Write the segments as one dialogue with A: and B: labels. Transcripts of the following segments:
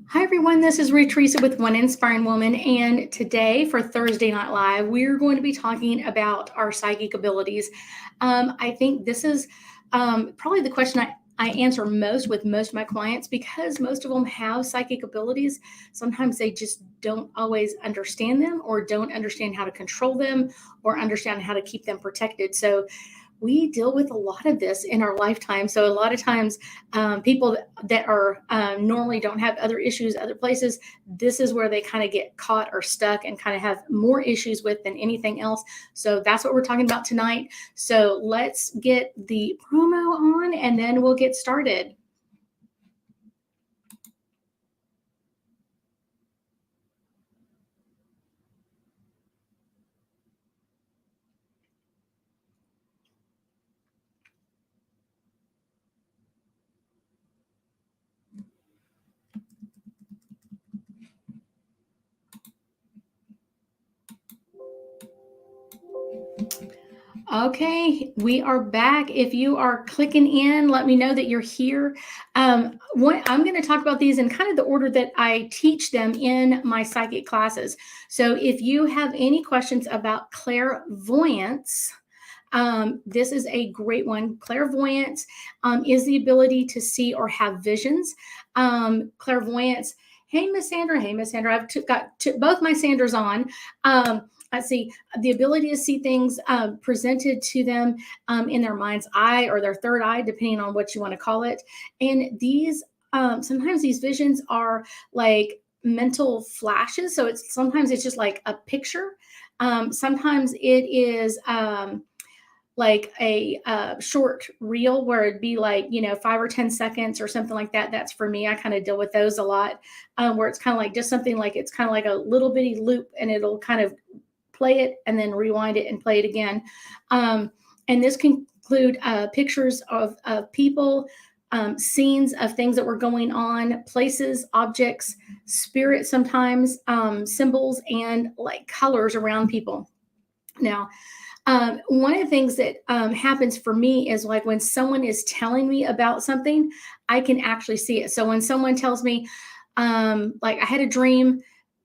A: Hi, everyone. This is Ruth Theresa with One Inspiring Woman. And today, for Thursday Night Live, we're going to be talking about our psychic abilities. I think this is probably the question I answer most with most of my clients because most of them have psychic abilities. Sometimes they just don't always understand them or don't understand how to control them or understand how to keep them protected. So, we deal with a lot of this in our lifetime. So a lot of times, people that are normally don't have other issues other places, this is where they kind of get caught or stuck and kind of have more issues with than anything else. So that's what we're talking about tonight. So let's get the promo on and then we'll get started. Okay, we are back. If you are clicking in, let me know that you're here. I'm going to talk about these in kind of the order that I teach them in my psychic classes. So if you have any questions about clairvoyance, this is a great one. Clairvoyance is the ability to see or have visions. Clairvoyance. Hey, Miss Sandra. Hey, Miss Sandra. I've got both my Sandras on. Let's see, the ability to see things presented to them in their mind's eye or their third eye, depending on what you want to call it. And these, sometimes these visions are like mental flashes. So sometimes it's just like a picture. Sometimes it is like a short reel where it'd be like 5 or 10 seconds or something like that. That's for me. I kind of deal with those a lot, where it's kind of like just something like it's kind of like a little bitty loop and it'll kind of play it and then rewind it and play it again. And this can include pictures of people, scenes of things that were going on, places, objects, spirits, sometimes symbols, and like colors around people. Now, one of the things that happens for me is like when someone is telling me about something, I can actually see it. So when someone tells me, like I had a dream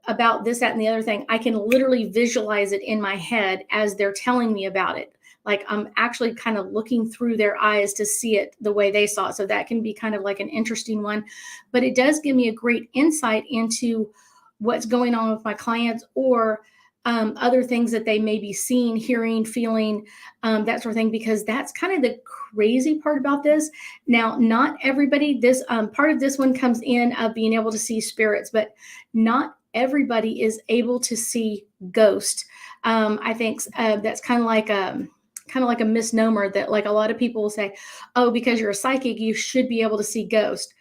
A: about this, that, and the other thing, I can literally visualize it in my head as they're telling me about it. Like I'm actually kind of looking through their eyes to see it the way they saw it. So that can be kind of like an interesting one, but it does give me a great insight into what's going on with my clients or other things that they may be seeing, hearing, feeling, that sort of thing, because that's kind of the crazy part about this. Now, not everybody, this part of this one comes in of being able to see spirits, but not everybody is able to see ghosts. I think that's kind of like a misnomer that like a lot of people will say, oh, because you're a psychic, you should be able to see ghosts.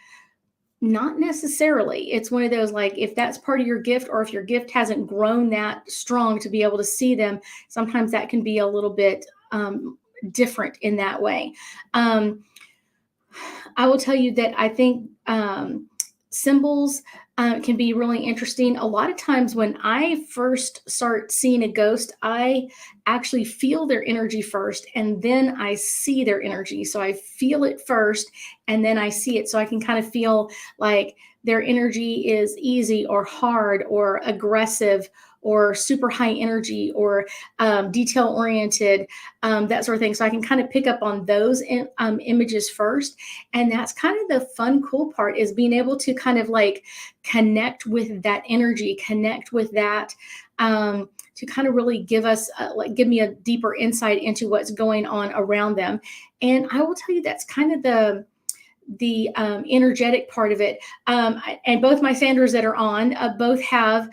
A: Not necessarily. It's one of those like if that's part of your gift or if your gift hasn't grown that strong to be able to see them, sometimes that can be a little bit different in that way. I will tell you that I think symbols can be really interesting. A lot of times when I first start seeing a ghost, I actually feel their energy first and then I see their energy. So I feel it first and then I see it. So I can kind of feel like their energy is easy or hard or aggressive or super high energy or detail oriented, that sort of thing. So I can kind of pick up on those images first. And that's kind of the fun, cool part is being able to kind of like connect with that energy, connect with that, to kind of really give us, give me a deeper insight into what's going on around them. And I will tell you, that's kind of the energetic part of it. And both my Sanders that are on, both have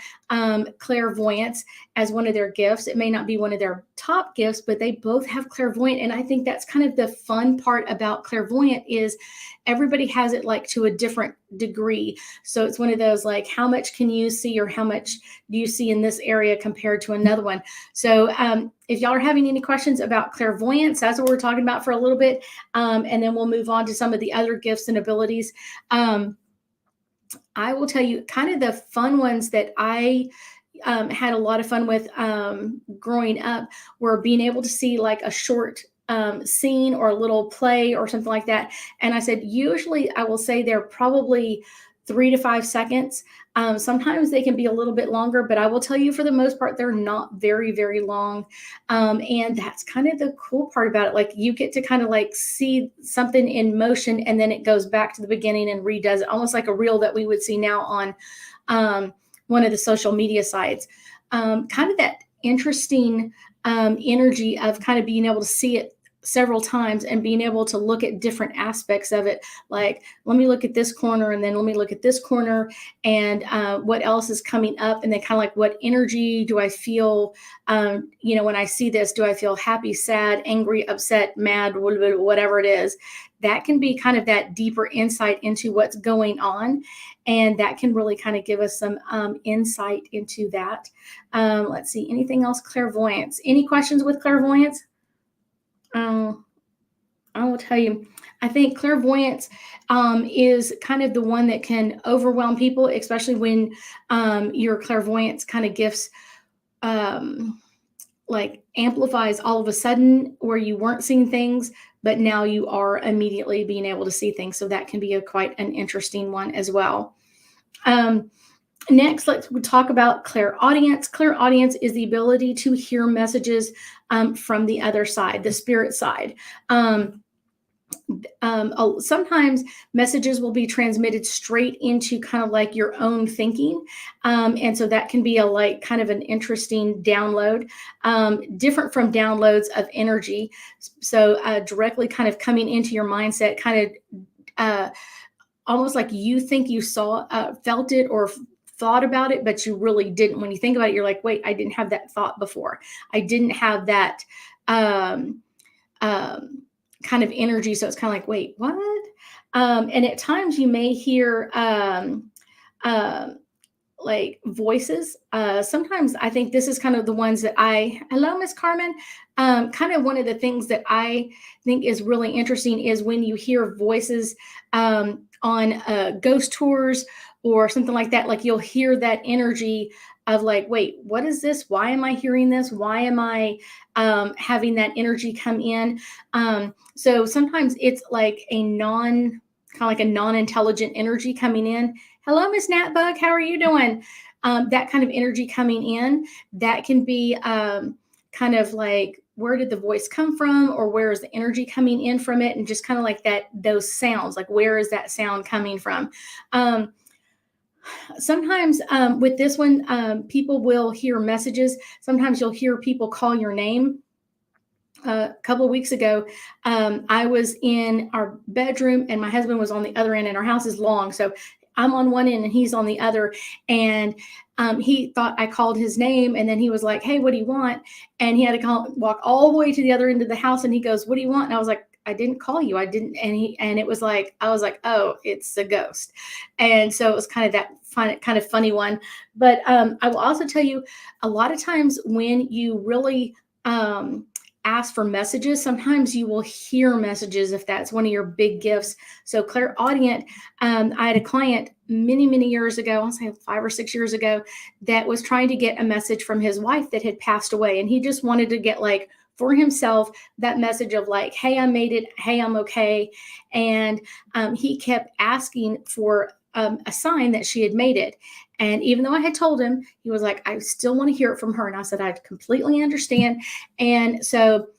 A: clairvoyance as one of their gifts. It may not be one of their top gifts, but they both have clairvoyant. And I think that's kind of the fun part about clairvoyant is everybody has it like to a different degree. So it's one of those like, how much can you see or how much do you see in this area compared to another one? So if y'all are having any questions about clairvoyance, that's what we're talking about for a little bit. And then we'll move on to some of the other gifts and abilities. I will tell you kind of the fun ones that I had a lot of fun with growing up were being able to see like a short scene or a little play or something like that. And I said, usually I will say they're probably 3 to 5 seconds. Sometimes they can be a little bit longer, but I will tell you for the most part, they're not very, very long. And that's kind of the cool part about it. Like you get to kind of like see something in motion and then it goes back to the beginning and redoes it, almost like a reel that we would see now on one of the social media sites. Kind of that interesting energy of kind of being able to see it several times and being able to look at different aspects of it. Like, let me look at this corner and then let me look at this corner and what else is coming up. And then kind of like, what energy do I feel, when I see this? Do I feel happy, sad, angry, upset, mad, whatever it is? That can be kind of that deeper insight into what's going on. And that can really kind of give us some insight into that. Let's see, anything else? Clairvoyance. Any questions with clairvoyance? I will tell you, I think clairvoyance is kind of the one that can overwhelm people, especially when your clairvoyance kind of gifts like amplifies all of a sudden where you weren't seeing things, but now you are immediately being able to see things. So that can be quite an interesting one as well. Next, let's talk about clairaudience. Clairaudience is the ability to hear messages from the other side, the spirit side. Sometimes messages will be transmitted straight into kind of like your own thinking. And so that can be kind of an interesting download, different from downloads of energy. So directly kind of coming into your mindset, kind of almost like you think you felt it or thought about it, but you really didn't. When you think about it, you're like, wait, I didn't have that thought before. I didn't have that kind of energy. So it's kind of like, wait, what? And at times you may hear like voices. Sometimes I think this is kind of the ones that hello, Miss Carmen. Kind of one of the things that I think is really interesting is when you hear voices on ghost tours or something like that. Like you'll hear that energy of like, wait, what is this? Why am I hearing this? Why am I having that energy come in? So sometimes it's like kind of like a non-intelligent energy coming in. Hello, Miss Natbug, how are you doing? That kind of energy coming in, that can be kind of like, where did the voice come from, or where is the energy coming in from it? And just kind of like those sounds, like where is that sound coming from? Sometimes with this one, people will hear messages. Sometimes you'll hear people call your name. A couple of weeks ago, I was in our bedroom and my husband was on the other end, and our house is long. So I'm on one end and he's on the other. And he thought I called his name, and then he was like, hey, what do you want? And he had to walk all the way to the other end of the house. And he goes, what do you want? And I was like, I didn't call you. I didn't. And it was like, I was like, oh, it's a ghost. And so it was kind of that kind of funny one. But I will also tell you, a lot of times when you really ask for messages, sometimes you will hear messages if that's one of your big gifts. So clairaudient, I had a client many years ago, I'll say 5 or 6 years ago, that was trying to get a message from his wife that had passed away. And he just wanted to get like for himself that message of like, hey, I made it. Hey, I'm okay. And he kept asking for a sign that she had made it. And even though I had told him, he was like, I still want to hear it from her. And I said, I completely understand. And so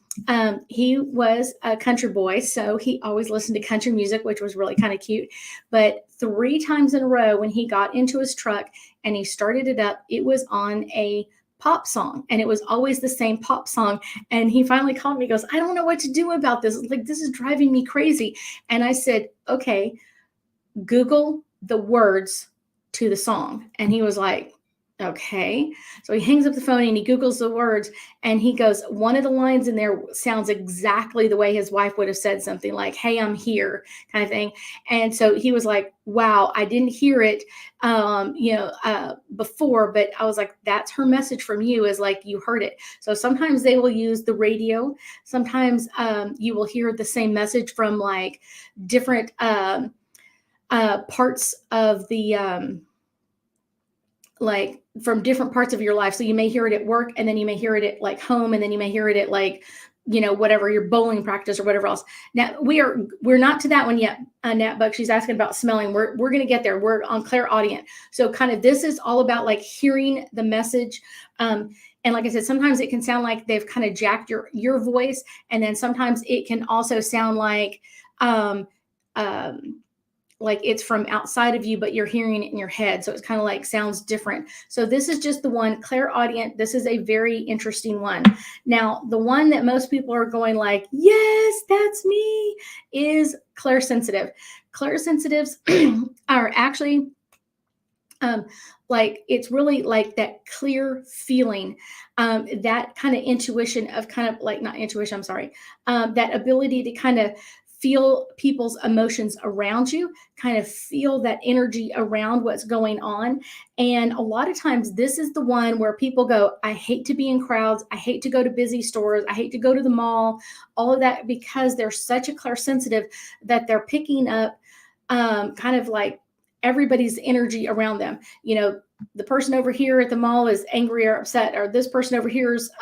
A: he was a country boy, so he always listened to country music, which was really kind of cute. But 3 times in a row, when he got into his truck and he started it up, it was on a pop song, and it was always the same pop song. And he finally called me, he goes, I don't know what to do about this. Like, this is driving me crazy. And I said, okay, Google the words to the song. And he was like, okay. So he hangs up the phone and he Googles the words, and he goes, one of the lines in there sounds exactly the way his wife would have said something like, hey, I'm here, kind of thing. And so he was like, wow, I didn't hear it, before, but I was like, that's her message from you, is like, you heard it. So sometimes they will use the radio. Sometimes you will hear the same message from like different parts of the, like from different parts of your life. So you may hear it at work, and then you may hear it at like home, and then you may hear it at like whatever your bowling practice or whatever else. Now we're not to that one yet. Nat Buck, she's asking about smelling. We're going to get there. We're on clairaudient. So kind of this is all about like hearing the message. And like I said, sometimes it can sound like they've kind of jacked your voice. And then sometimes it can also sound like it's from outside of you, but you're hearing it in your head. So it's kind of like sounds different. So this is just the one, clairaudient. This is a very interesting one. Now, the one that most people are going like, yes, that's me, is clairsensitive. Clairsensitives are actually like, it's really like that clear feeling, that kind of intuition of kind of like, not intuition, I'm sorry, that ability to kind of feel people's emotions around you, kind of feel that energy around what's going on. And a lot of times this is the one where people go, I hate to be in crowds. I hate to go to busy stores. I hate to go to the mall, all of that, because they're such a clairsensitive that they're picking up kind of like everybody's energy around them. The person over here at the mall is angry or upset, or this person over here is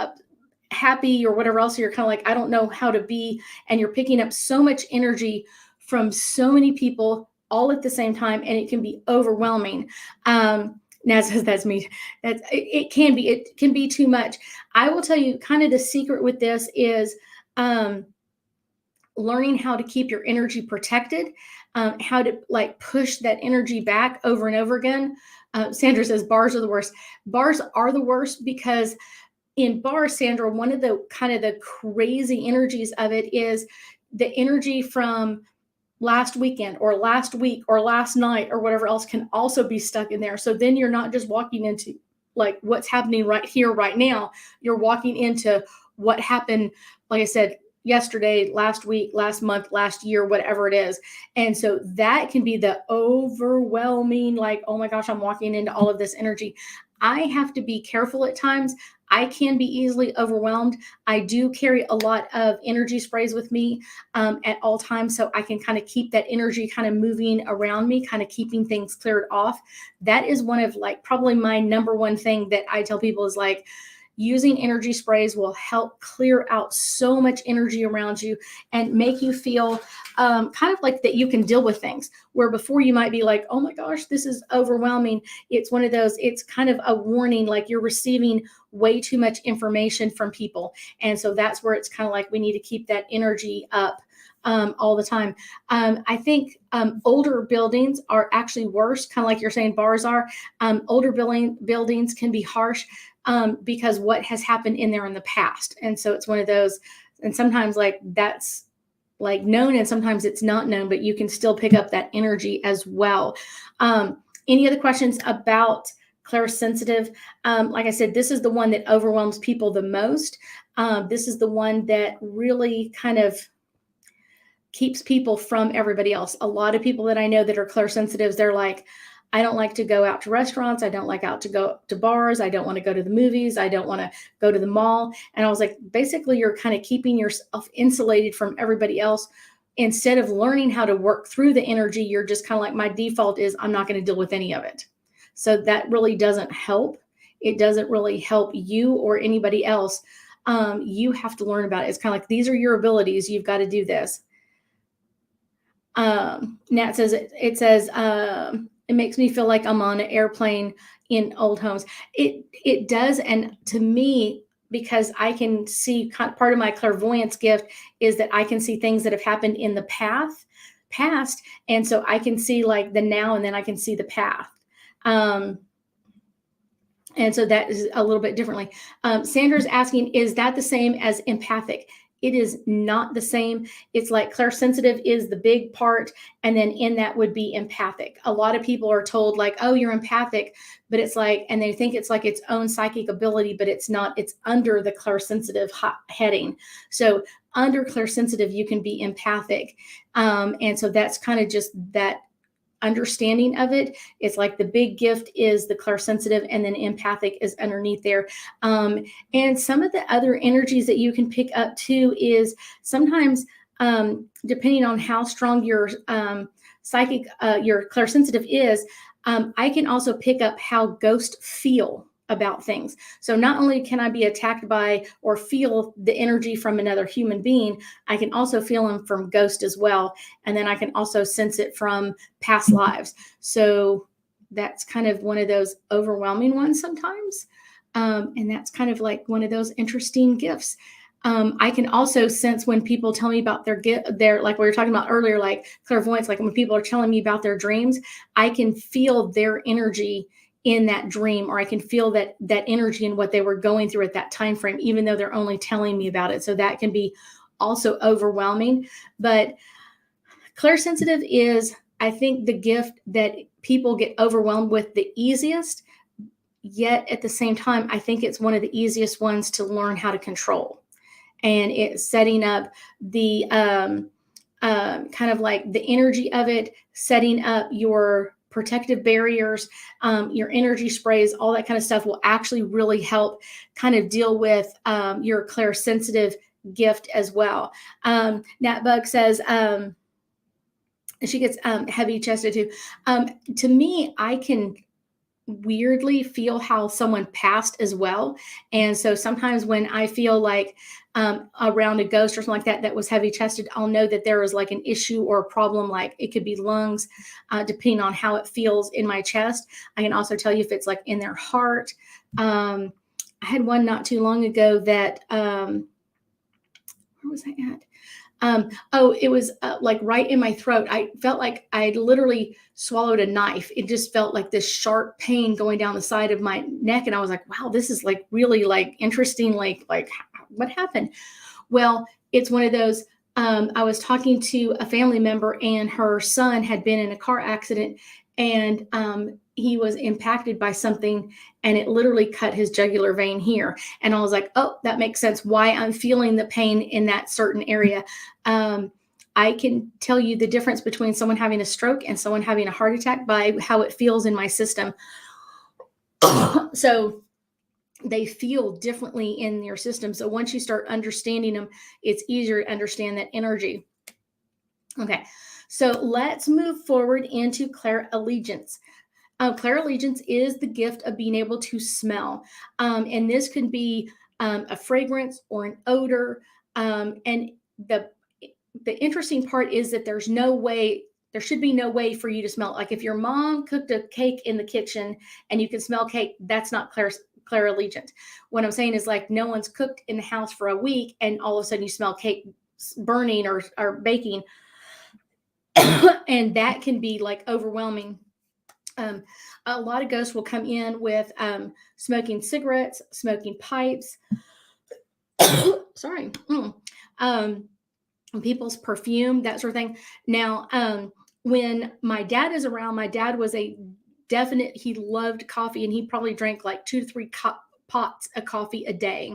A: happy or whatever else. You're kind of like, I don't know how to be. And you're picking up so much energy from so many people all at the same time. And it can be overwhelming. Naz says, that's me. It can be too much. I will tell you kind of the secret with this is learning how to keep your energy protected, how to like push that energy back over and over again. Sandra says bars are the worst. Bars are the worst because in bars, Sandra, one of the kind of the crazy energies of it is the energy from last weekend or last week or last night or whatever else can also be stuck in there. So then you're not just walking into like what's happening right here, right now. You're walking into what happened, like I said, yesterday, last week, last month, last year, whatever it is. And so that can be the overwhelming, like, oh my gosh, I'm walking into all of this energy. I have to be careful at times. I can be easily overwhelmed. I do carry a lot of energy sprays with me at all times, so I can kind of keep that energy kind of moving around me, kind of keeping things cleared off. That is one of like probably my number one thing that I tell people is like, using energy sprays will help clear out so much energy around you and make you feel kind of like that you can deal with things where before you might be like, oh my gosh, this is overwhelming. It's one of those, it's kind of a warning, like you're receiving way too much information from people. And so that's where it's kind of like we need to keep that energy up all the time. I think older buildings are actually worse, kind of like you're saying bars are. Older buildings can be harsh because what has happened in there in the past. And so it's one of those, and sometimes like that's like known and sometimes it's not known, but you can still pick up that energy as well. Any other questions about clairsensitive? Like I said, this is the one that overwhelms people the most. This is the one that really kind of keeps people from everybody else. A lot of people that I know that are clairsensitives, they're like, I don't like to go out to restaurants. I don't like out to go to bars. I don't want to go to the movies. I don't want to go to the mall. And I was like, basically, you're kind of keeping yourself insulated from everybody else. Instead of learning how to work through the energy, you're just kind of like, my default is I'm not going to deal with any of it. So that really doesn't help. It doesn't really help you or anybody else. You have to learn about it. It's kind of like, these are your abilities. You've got to do this. Nat says, it says, it makes me feel like I'm on an airplane in old homes. It does. And to me, because I can see part of my clairvoyance gift is that I can see things that have happened in the past. And so I can see like the now, and then I can see the path. And so that is a little bit differently. Sandra's asking, is that the same as empathic? It is not the same. It's like clairsensitive is the big part. And then in that would be empathic. A lot of people are told like, oh, you're empathic, but it's like, and they think it's like its own psychic ability, but it's not. It's under the clairsensitive heading. So under clairsensitive, you can be empathic. And so that's kind of just that understanding of it. It's like the big gift is the clairsensitive, and then empathic is underneath there. And some of the other energies that you can pick up too is sometimes depending on how strong your psychic, your clairsensitive is, I can also pick up how ghosts feel. about things. So not only can I be attacked by or feel the energy from another human being, I can also feel them from ghost as well. And then I can also sense it from past lives. So that's kind of one of those overwhelming ones sometimes. And that's kind of like one of those interesting gifts. I can also sense when people tell me about their like we were talking about earlier, like clairvoyance, like when people are telling me about their dreams, I can feel their energy in that dream, or I can feel that energy and what they were going through at that time frame, even though they're only telling me about it. So that can be also overwhelming. But clairsensitive is, I think, the gift that people get overwhelmed with the easiest. Yet at the same time, I think it's one of the easiest ones to learn how to control. And it's setting up the kind of like the energy of it, setting up your protective barriers, your energy sprays, all that kind of stuff will actually really help kind of deal with your clairsensitive gift as well. Nat Bug says, she gets heavy chested too. To me, I can weirdly feel how someone passed as well. And so sometimes when I feel like around a ghost or something like that that was heavy chested, I'll know that there is like an issue or a problem. Like it could be lungs, depending on how it feels in my chest. I can also tell you if it's like in their heart. I had one not too long ago that where was I at? It was like right in my throat. I felt like I literally swallowed a knife. It just felt like this sharp pain going down the side of my neck. And I was like, wow, this is like really like interesting. Like what happened? Well, it's one of those, I was talking to a family member and her son had been in a car accident, and he was impacted by something and it literally cut his jugular vein here. And I was like, oh, that makes sense why I'm feeling the pain in that certain area. I can tell you the difference between someone having a stroke and someone having a heart attack by how it feels in my system. So they feel differently in your system. So once you start understanding them, it's easier to understand that energy. Okay, so let's move forward into clairallegiance. Clairallegiance is the gift of being able to smell. And this could be a fragrance or an odor. And the interesting part is that there should be no way for you to smell it. Like if your mom cooked a cake in the kitchen and you can smell cake, that's not clairallegiance. What I'm saying is like no one's cooked in the house for a week and all of a sudden you smell cake burning or baking. And that can be like overwhelming. A lot of ghosts will come in with smoking cigarettes, smoking pipes. Sorry. People's perfume, that sort of thing. Now, when my dad is around, my dad was he loved coffee, and he probably drank like 2 to 3 pots of coffee a day.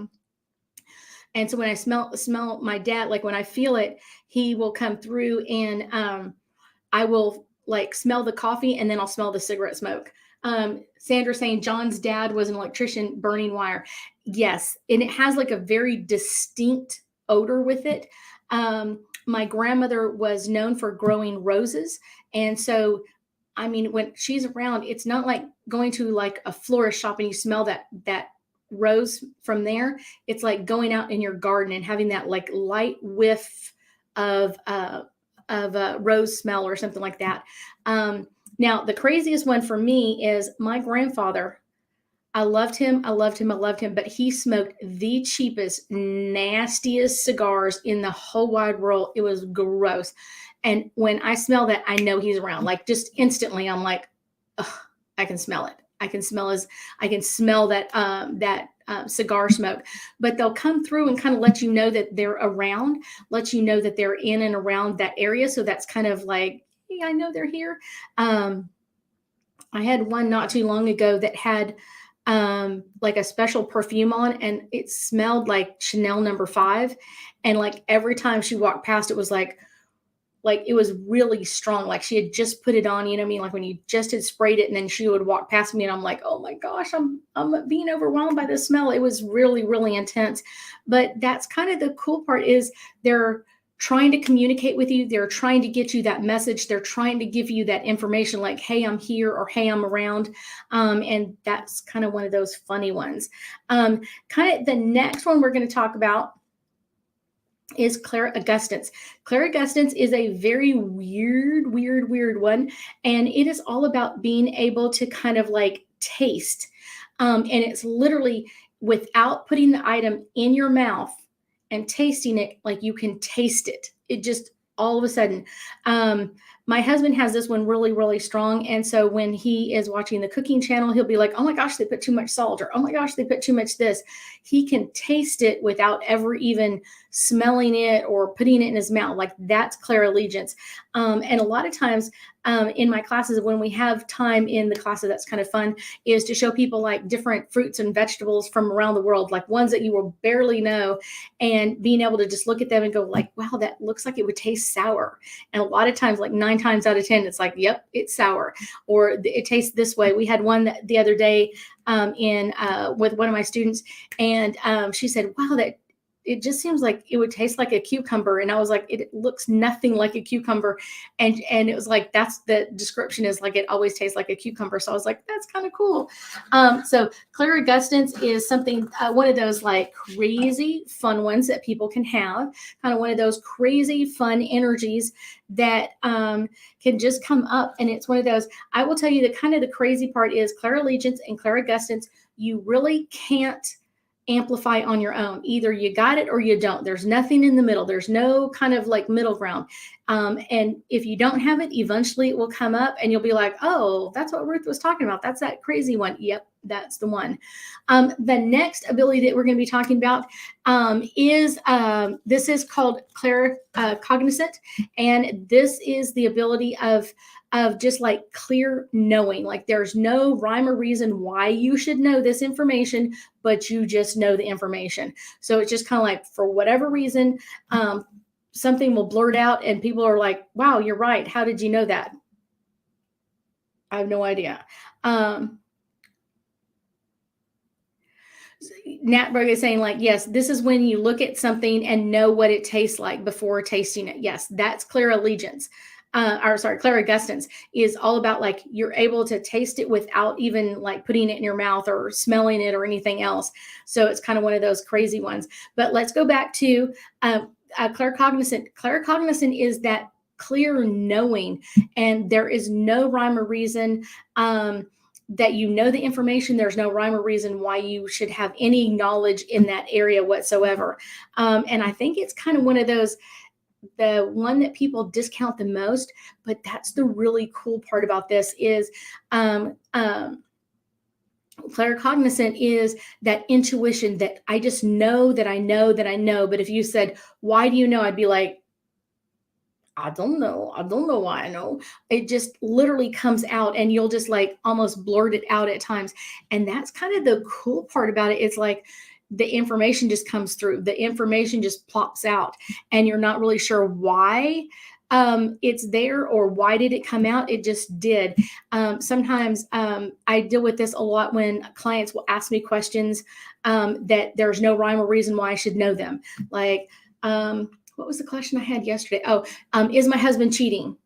A: And so when I smell my dad, like when I feel it, he will come through and I will like smell the coffee and then I'll smell the cigarette smoke. Sandra saying John's dad was an electrician burning wire. Yes. And it has like a very distinct odor with it. My grandmother was known for growing roses. And so, I mean, when she's around, it's not like going to like a florist shop and you smell that rose from there. It's like going out in your garden and having that like light whiff of a rose smell or something like that. Now, the craziest one for me is my grandfather. I loved him, but he smoked the cheapest, nastiest cigars in the whole wide world. It was gross. And when I smell that, I know he's around. Like just instantly, I'm like, I can smell it. I can smell that cigar smoke. But they'll come through and kind of let you know that they're around, let you know that they're in and around that area. So that's kind of like, hey, I know they're here. I had one not too long ago that had like a special perfume on, and it smelled like Chanel No. 5. And like every time she walked past, it was like it was really strong. Like she had just put it on, you know what I mean? Like when you just had sprayed it and then she would walk past me and I'm like, oh my gosh, I'm being overwhelmed by the smell. It was really, really intense. But that's kind of the cool part is they're trying to communicate with you. They're trying to get you that message. They're trying to give you that information like, hey, I'm here, or hey, I'm around. And that's kind of one of those funny ones. Kind of the next one we're going to talk about is clairaugustance. Clairaugustance is a very weird one. And it is all about being able to kind of like taste. And it's literally without putting the item in your mouth and tasting it, like you can taste it. It just all of a sudden. My husband has this one really strong. And so when he is watching the cooking channel, he'll be like, oh my gosh, they put too much salt, or oh my gosh, they put too much this. He can taste it without ever even smelling it or putting it in his mouth. Like that's clairaudience. And a lot of times in my classes, when we have time in the classes, that's kind of fun, is to show people like different fruits and vegetables from around the world, like ones that you will barely know, and being able to just look at them and go like, wow, that looks like it would taste sour. And a lot of times, like 9 times out of 10, it's like, yep, it's sour, or it tastes this way. We had one the other day with one of my students, and she said, wow, that it just seems like it would taste like a cucumber. And I was like, it looks nothing like a cucumber. And it was like, that's the description, is like, it always tastes like a cucumber. So I was like, that's kind of cool. So clairaugustance is something, one of those like crazy fun ones that people can have, kind of one of those crazy fun energies that can just come up. And it's one of those, I will tell you, the kind of the crazy part is clairaudience and clairaugustance, you really can't amplify on your own. Either you got it or you don't. There's nothing in the middle. There's no kind of like middle ground. And if you don't have it, eventually it will come up and you'll be like, oh, that's what Ruth was talking about. That's that crazy one. Yep, that's the one. The next ability that we're going to be talking about is this is called claircognizant. And this is the ability of just like clear knowing. Like there's no rhyme or reason why you should know this information, but you just know the information. So it's just kind of like, for whatever reason, something will blurt out and people are like, wow, you're right. How did you know that? I have no idea. Natberg is saying like, yes, this is when you look at something and know what it tastes like before tasting it. Yes, that's clairaudience. Clairaugustance is all about like, you're able to taste it without even like putting it in your mouth or smelling it or anything else. So it's kind of one of those crazy ones. But let's go back to claircognizant. Claircognizant is that clear knowing, and there is no rhyme or reason that you know the information. There's no rhyme or reason why you should have any knowledge in that area whatsoever. And I think it's kind of one of those, the one that people discount the most, but that's the really cool part about this is claircognizant is that intuition that I just know that I know that I know. But if you said, why do you know? I'd be like, I don't know. I don't know why I know. It just literally comes out and you'll just like almost blurt it out at times. And that's kind of the cool part about it. It's like, the information just comes through. The information just plops out and you're not really sure why it's there or why did it come out. It just did. Sometimes I deal with this a lot when clients will ask me questions that there's no rhyme or reason why I should know them. Like, what was the question I had yesterday? Oh, is my husband cheating?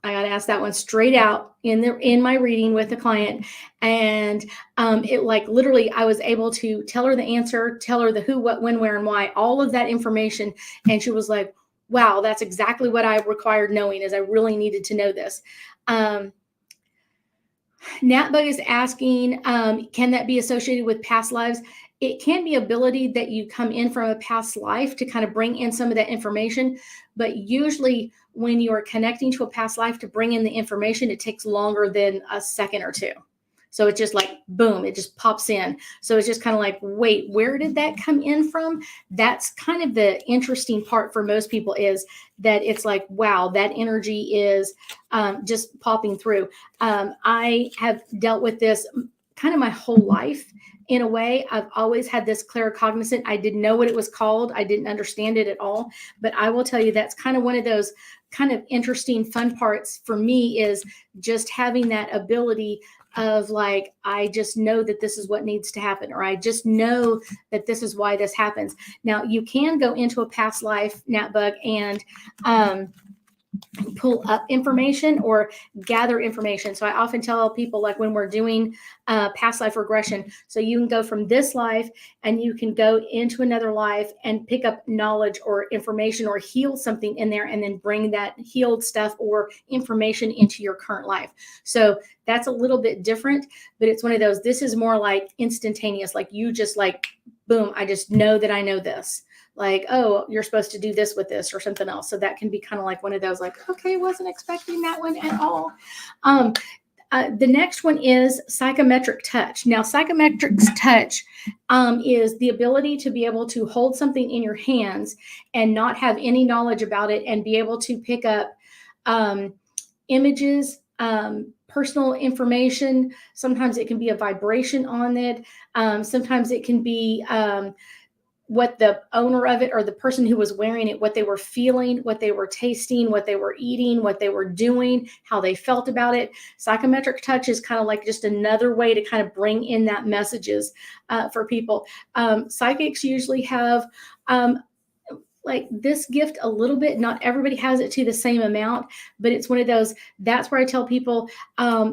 A: I got to ask that one straight out in my reading with the client. And it like literally, I was able to tell her the answer, tell her the who, what, when, where, and why, all of that information. And she was like, wow, that's exactly what I required knowing, is I really needed to know this. Natbug is asking, can that be associated with past lives? It can be ability that you come in from a past life to kind of bring in some of that information. But usually when you are connecting to a past life to bring in the information, it takes longer than a second or two. So it's just like, boom, it just pops in. So it's just kind of like, wait, where did that come in from? That's kind of the interesting part for most people, is that it's like, wow, that energy is just popping through. I have dealt with this kind of my whole life. In a way, I've always had this claircognizant. I didn't know what it was called. I didn't understand it at all. But I will tell you, that's kind of one of those kind of interesting, fun parts for me, is just having that ability of like, I just know that this is what needs to happen, or I just know that this is why this happens. Now, you can go into a past life NatBug and pull up information or gather information. So I often tell people, like when we're doing past life regression, so you can go from this life and you can go into another life and pick up knowledge or information or heal something in there, and then bring that healed stuff or information into your current life. So that's a little bit different, but it's one of those, this is more like instantaneous, like you just like, boom, I just know that I know this. Like, oh, you're supposed to do this with this or something else. So that can be kind of like one of those, like, okay, wasn't expecting that one at all. The next one is psychometric touch. Now, psychometric touch is the ability to be able to hold something in your hands and not have any knowledge about it, and be able to pick up images, personal information. Sometimes it can be a vibration on it. Sometimes it can be what the owner of it or the person who was wearing it, what they were feeling, what they were tasting, what they were eating, what they were doing, how they felt about it. Psychometric touch is kind of like just another way to kind of bring in that messages for people. Psychics usually have like this gift a little bit. Not everybody has it to the same amount, but it's one of those, that's where I tell people,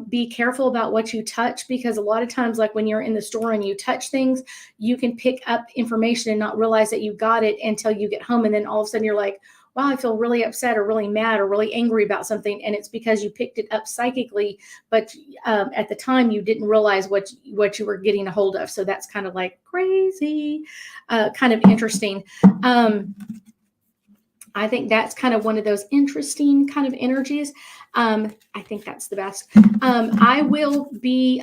A: be careful about what you touch, because a lot of times, like when you're in the store and you touch things, you can pick up information and not realize that you got it until you get home. And then all of a sudden you're like, wow, I feel really upset or really mad or really angry about something. And it's because you picked it up psychically, but at the time you didn't realize what you were getting a hold of. So that's kind of like crazy, kind of interesting. I think that's kind of one of those interesting kind of energies. I think that's the best. I will be,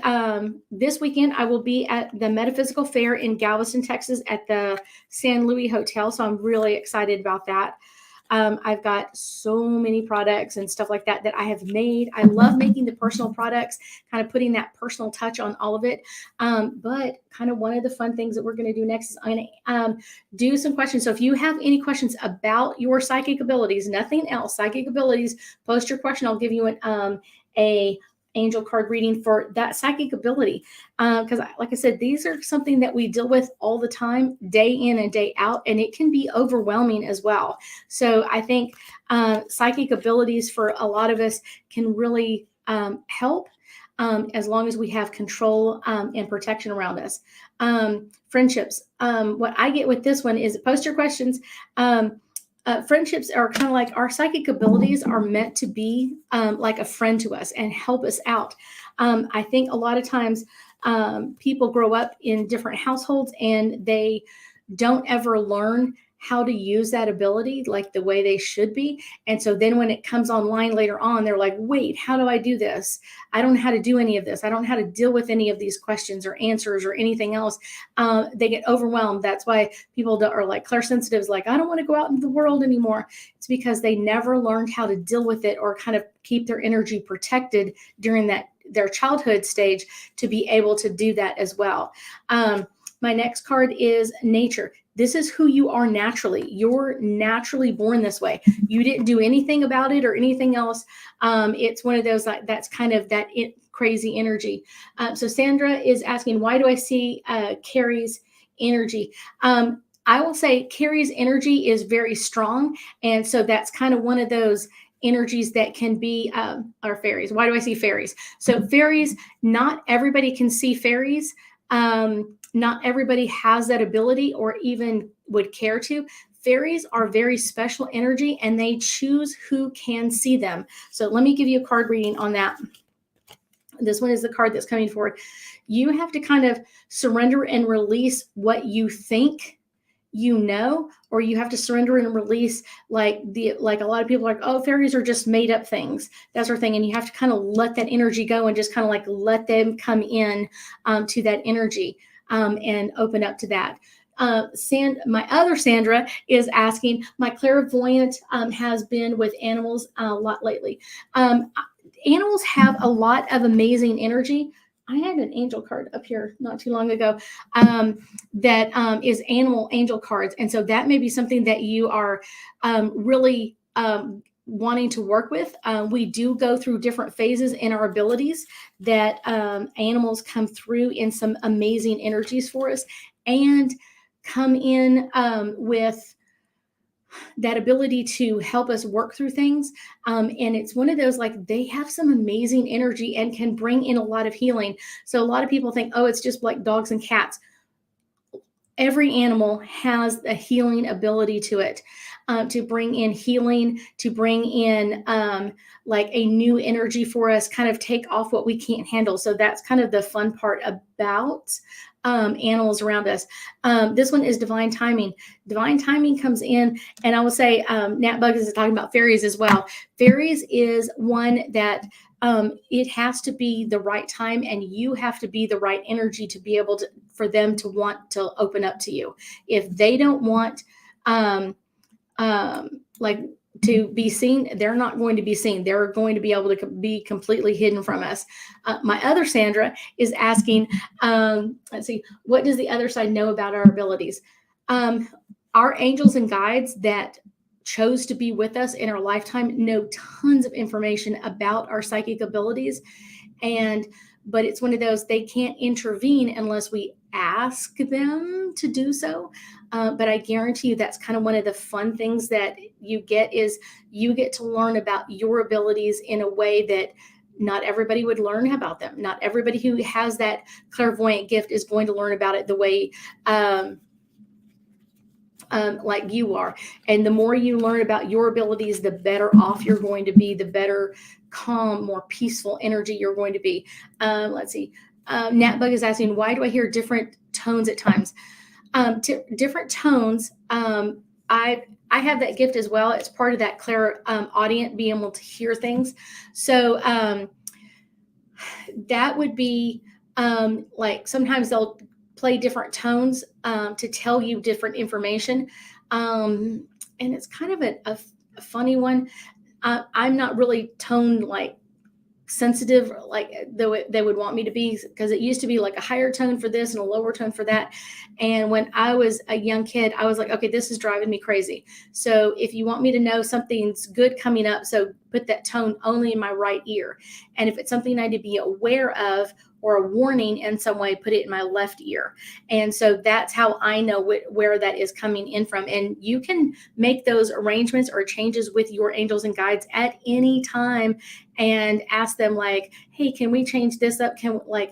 A: this weekend, I will be at the Metaphysical Fair in Galveston, Texas at the San Luis Hotel. So I'm really excited about that. I've got so many products and stuff like that I have made. I love making the personal products, kind of putting that personal touch on all of it. But kind of one of the fun things that we're going to do next is I'm going to do some questions. So if you have any questions about your psychic abilities, nothing else, psychic abilities, post your question. I'll give you a angel card reading for that psychic ability. Because like I said, these are something that we deal with all the time, day in and day out, and it can be overwhelming as well. So I think psychic abilities for a lot of us can really help, as long as we have control and protection around us. Friendships. What I get with this one is post your questions. Friendships are kind of like our psychic abilities are meant to be like a friend to us and help us out. I think a lot of times people grow up in different households and they don't ever learn how to use that ability like the way they should be. And so then when it comes online later on, they're like, wait, how do I do this? I don't know how to do any of this. I don't know how to deal with any of these questions or answers or anything else. They get overwhelmed. That's why people are like clairsensitives, like, I don't want to go out into the world anymore. It's because they never learned how to deal with it or kind of keep their energy protected during their childhood stage to be able to do that as well. My next card is nature. This is who you are naturally. You're naturally born this way. You didn't do anything about it or anything else. It's one of those, like, that's kind of that crazy energy. So Sandra is asking, why do I see Carrie's energy? I will say Carrie's energy is very strong. And so that's kind of one of those energies that can be, or fairies. Why do I see fairies? So fairies, not everybody can see fairies. Not everybody has that ability or even would care to. Fairies are very special energy and they choose who can see them. So let me give you a card reading on that. This one is the card that's coming forward. You have to kind of surrender and release what you think you know, or you have to surrender and release like a lot of people are like, oh, fairies are just made up things, that sort of thing. And you have to kind of let that energy go and just kind of like let them come in to that energy and open up to that. My other Sandra is asking, my clairvoyant has been with animals a lot lately. Animals have a lot of amazing energy. I had an angel card up here not too long ago that is animal angel cards. And so that may be something that you are really wanting to work with. We do go through different phases in our abilities that animals come through in some amazing energies for us and come in with that ability to help us work through things. And it's one of those, like, they have some amazing energy and can bring in a lot of healing. So a lot of people think, oh, it's just like dogs and cats. Every animal has a healing ability to it, to bring in healing, to bring in like a new energy for us, kind of take off what we can't handle. So that's kind of the fun part about animals around us. This one is divine timing. Divine timing comes in, and I will say Nat Buggs is talking about fairies as well. Fairies is one that it has to be the right time, and you have to be the right energy to be able to, for them to want to open up to you. If they don't want like to be seen, they're not going to be seen. They're going to be able to be completely hidden from us. My other Sandra is asking, let's see, what does the other side know about our abilities? Our angels and guides that chose to be with us in our lifetime know tons of information about our psychic abilities. But it's one of those, they can't intervene unless we ask them to do so. But I guarantee you that's kind of one of the fun things that you get, is you get to learn about your abilities in a way that not everybody would learn about them. Not everybody who has that clairvoyant gift is going to learn about it the way like you are. And the more you learn about your abilities, the better off you're going to be, the better, calm, more peaceful energy you're going to be. Let's see. Nat Bug is asking, why do I hear different tones at times? Different tones. I have that gift as well. It's part of that clairaudient, being able to hear things. So that would be like sometimes they'll play different tones to tell you different information. And it's kind of a funny one. I'm not really tone like sensitive like they would want me to be, because it used to be like a higher tone for this and a lower tone for that. And when I was a young kid, I was like, okay, this is driving me crazy. So if you want me to know something's good coming up, so put that tone only in my right ear. And if it's something I need to be aware of or a warning in some way, put it in my left ear. And so that's how I know where that is coming in from. And you can make those arrangements or changes with your angels and guides at any time and ask them like, hey, can we change this up?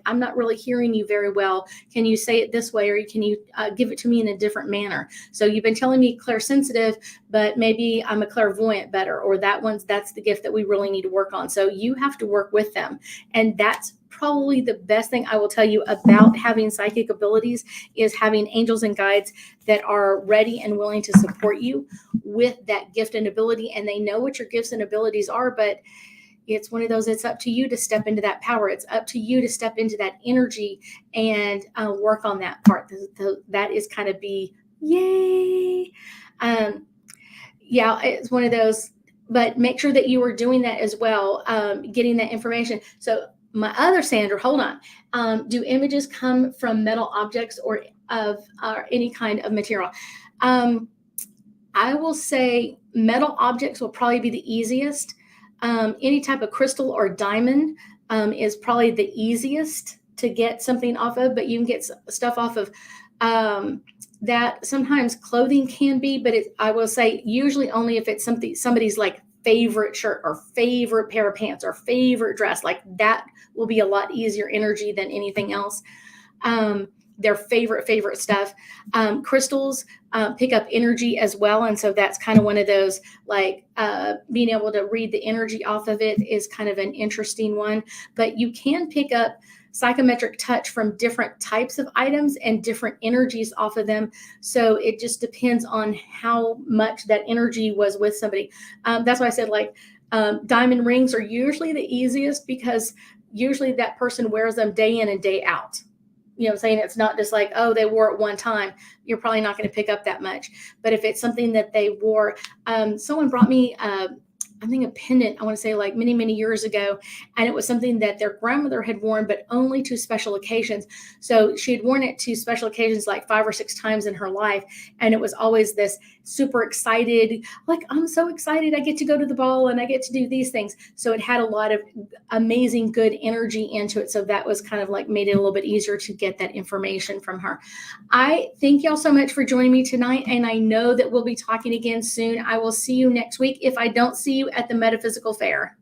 A: I'm not really hearing you very well. Can you say it this way? Or can you give it to me in a different manner? So you've been telling me clairsensitive, but maybe I'm a clairvoyant better, or that's the gift that we really need to work on. So you have to work with them. And that's probably the best thing I will tell you about having psychic abilities, is having angels and guides that are ready and willing to support you with that gift and ability. And they know what your gifts and abilities are, but it's one of those, it's up to you to step into that power. It's up to you to step into that energy and work on that part. That is kind of yay. Yeah, it's one of those, but make sure that you are doing that as well, getting that information. So my other Sandra, hold on. Do images come from metal objects or of any kind of material? I will say metal objects will probably be the easiest. Any type of crystal or diamond is probably the easiest to get something off of, but you can get stuff off of that. Sometimes clothing can be, but I will say usually only if it's somebody's like favorite shirt or favorite pair of pants or favorite dress, like that will be a lot easier energy than anything else. Their favorite stuff. Crystals pick up energy as well. And so that's kind of one of those, like being able to read the energy off of it is kind of an interesting one. But you can pick up psychometric touch from different types of items and different energies off of them. So it just depends on how much that energy was with somebody. That's why I said diamond rings are usually the easiest, because usually that person wears them day in and day out. You know what I'm saying? It's not just like, oh, they wore it one time. You're probably not going to pick up that much. But if it's something that they wore, someone brought me I think a pendant, I want to say like many, many years ago. And it was something that their grandmother had worn, but only to special occasions. So she had worn it to special occasions like 5 or 6 times in her life. And it was always this super excited, like, I'm so excited. I get to go to the ball and I get to do these things. So it had a lot of amazing, good energy into it. So that was kind of like made it a little bit easier to get that information from her. I thank y'all so much for joining me tonight. And I know that we'll be talking again soon. I will see you next week if I don't see you at the Metaphysical Fair.